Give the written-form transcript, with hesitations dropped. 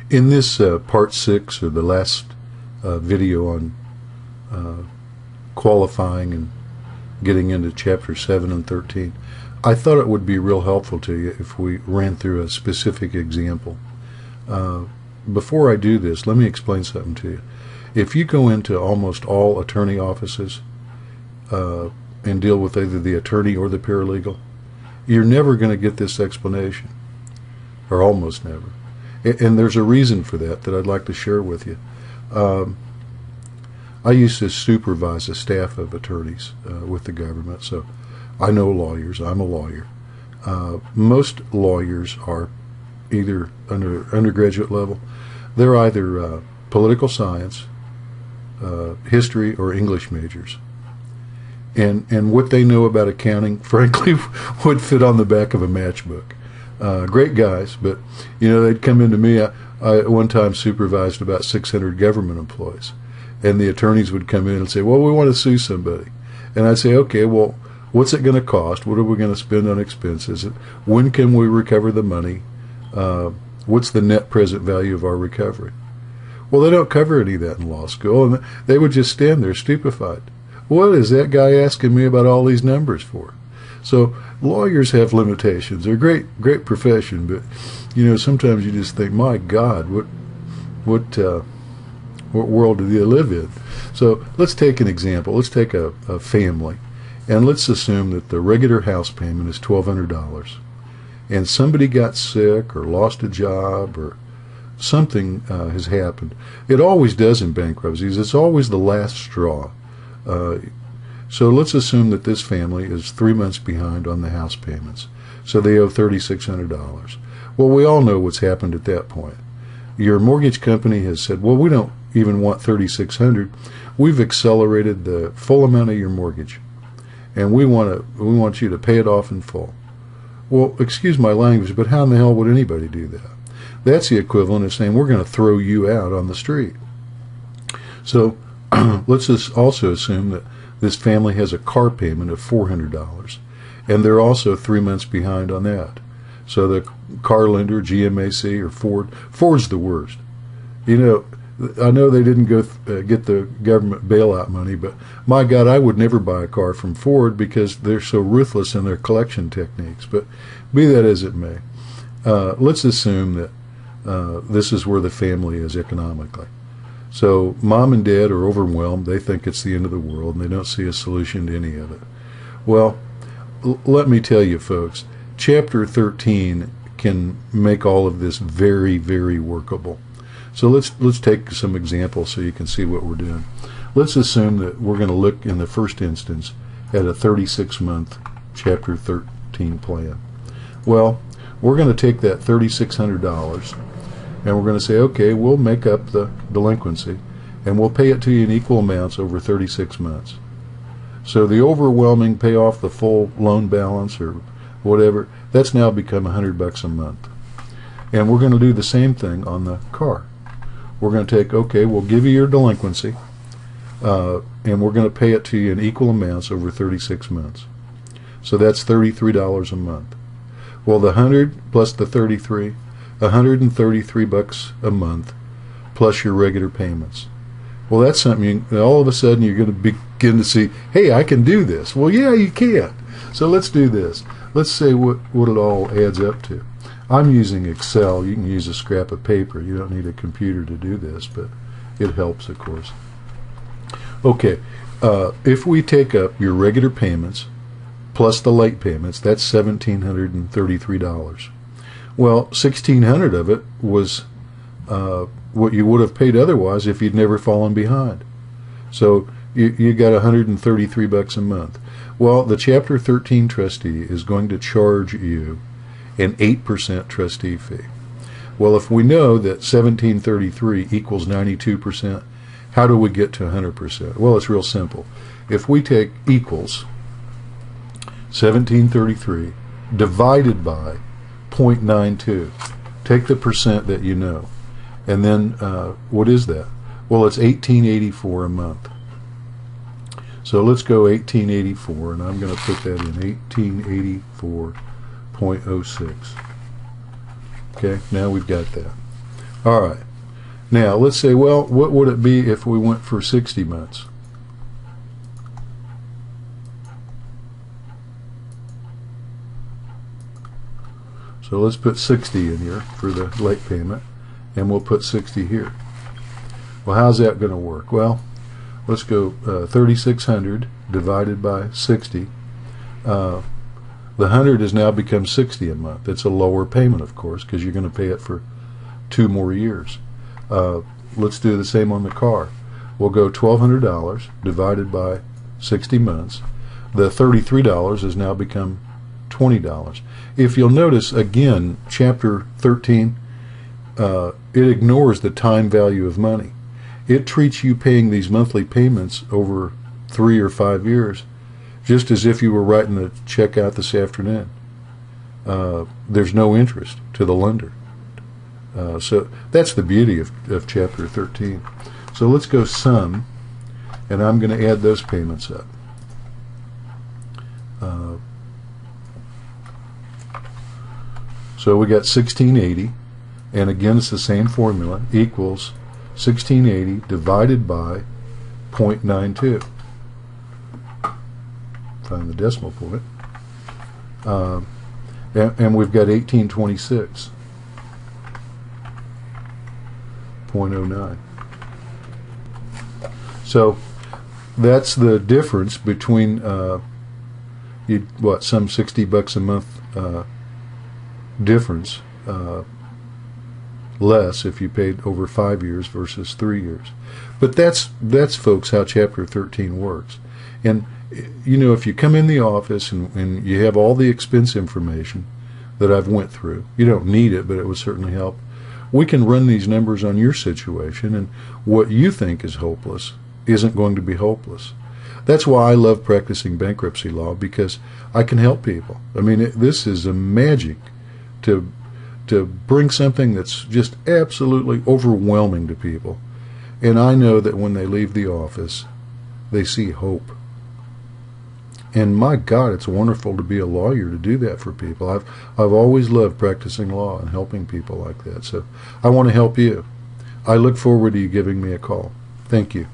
In this part 6, or the last video on qualifying and getting into chapter 7 and 13, I thought it would be real helpful to you if we ran through a specific example. Before I do this, let me explain something to you. If you go into almost all attorney offices and deal with either the attorney or the paralegal, you're never going to get this explanation, or almost never. And there's a reason for that I'd like to share with you. I used to supervise a staff of attorneys with the government, so I know lawyers. I'm a lawyer. Most lawyers are either undergraduate level. They're either political science, history, or English majors. And what they know about accounting, frankly, would fit on the back of a matchbook. Great guys, but they'd come into me. I at one time supervised about 600 government employees, and the attorneys would come in and say, well, we want to sue somebody. And I'd say, okay, well, what's it going to cost? What are we going to spend on expenses? When can we recover the money? What's the net present value of our recovery? Well, they don't cover any of that in law school, and they would just stand there stupefied. What is that guy asking me about all these numbers for? So lawyers have limitations. They're a great profession, but sometimes you just think, my God, what world do they live in? So let's take an example. Let's take a family, and let's assume that the regular house payment is $1,200, and somebody got sick or lost a job or something has happened. It always does in bankruptcies. It's always the last straw. So let's assume that this family is 3 months behind on the house payments. So they owe $3,600. Well, we all know what's happened at that point. Your mortgage company has said, well, we don't even want $3,600. We've accelerated the full amount of your mortgage, and we want you to pay it off in full. Well, excuse my language, but how in the hell would anybody do that? That's the equivalent of saying we're going to throw you out on the street. So let's just also assume that this family has a car payment of $400, and they're also 3 months behind on that. So the car lender, GMAC or Ford's the worst. I know they didn't go get the government bailout money, but my God, I would never buy a car from Ford because they're so ruthless in their collection techniques. But be that as it may, let's assume that this is where the family is economically. So mom and dad are overwhelmed. They think it's the end of the world, and they don't see a solution to any of it. Well, let me tell you, folks, Chapter 13 can make all of this very, very workable. So let's take some examples so you can see what we're doing. Let's assume that we're going to look in the first instance at a 36-month Chapter 13 plan. Well, we're going to take that $3,600 and we're going to say, okay, we'll make up the delinquency and we'll pay it to you in equal amounts over 36 months. So the overwhelming pay off the full loan balance or whatever, that's now become $100 a month. And we're going to do the same thing on the car. We're going to take, okay, we'll give you your delinquency, and we're going to pay it to you in equal amounts over 36 months. So that's $33 a month. Well, the 100 plus the 33, $133 a month plus your regular payments. Well, that's something all of a sudden you're going to begin to see, hey, I can do this. Well, yeah, you can. So let's do this. Let's say what it all adds up to. I'm using Excel. You can use a scrap of paper. You don't need a computer to do this, but it helps, of course. Okay, if we take up your regular payments plus the late payments, that's $1,733. Well, $1,600 of it was what you would have paid otherwise if you'd never fallen behind. So you got $133 a month. Well, the Chapter 13 trustee is going to charge you an 8% trustee fee. Well, if we know that 1733 equals 92%, how do we get to 100%? Well, it's real simple. If we take equals 1733 divided by 0.92, take the percent that you know, and then what is that? Well, it's $1,884 a month. So let's go 1884, and I'm going to put that in 1884.06. Okay, now we've got that. All right. Now, let's say, well, what would it be if we went for 60 months? So let's put 60 in here for the late payment, and we'll put 60 here. Well, how's that going to work? Well, let's go 3,600 divided by 60. The 100 has now become 60 a month. It's a lower payment, of course, because you're going to pay it for 2 more years. Let's do the same on the car. We'll go $1,200 divided by 60 months. The $33 has now become $20. If you'll notice, again, Chapter 13, it ignores the time value of money. It treats you paying these monthly payments over 3 or 5 years just as if you were writing the check out this afternoon. There's no interest to the lender. So that's the beauty of Chapter 13. So let's go sum, and I'm going to add those payments up. So we got 1680, and again it's the same formula, equals 1680 divided by 0.92. Find the decimal point. And we've got 1826. 0.09. So that's the difference between some $60 a month difference less if you paid over 5 years versus 3 years. But that's folks how Chapter 13 works. And you know, if you come in the office and you have all the expense information that I've went through, you don't need it, but it would certainly help. We can run these numbers on your situation, and what you think is hopeless isn't going to be hopeless. That's why I love practicing bankruptcy law, because I can help people. I mean, this is a magic to bring something that's just absolutely overwhelming to people. And I know that when they leave the office, they see hope. And my God, it's wonderful to be a lawyer to do that for people. I've always loved practicing law and helping people like that. So I want to help you. I look forward to you giving me a call. Thank you.